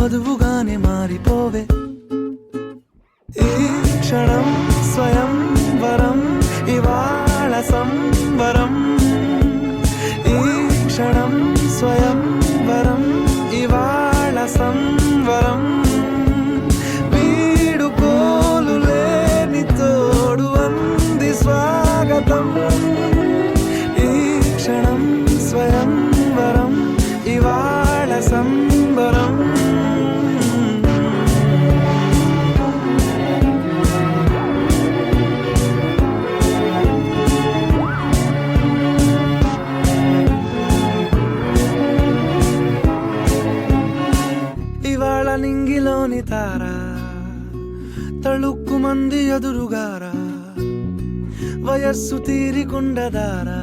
వధువుగానే మారిపోవే. ఈ క్షణం స్వయం వరం, ఇవాళ సంవరం. ఈ క్షణం స్వయం వరం, ఇవాళ సంవరం. వీడుకోలు లేని తోడు అంది స్వాగతం. ఈ క్షణం స్వయం వరం, ఇవాళ సంబరం. ఇవాళ నింగిలోని తార తళుక్కు మంది ఎదురుగారా, వయస్సు తీరికుండదారా.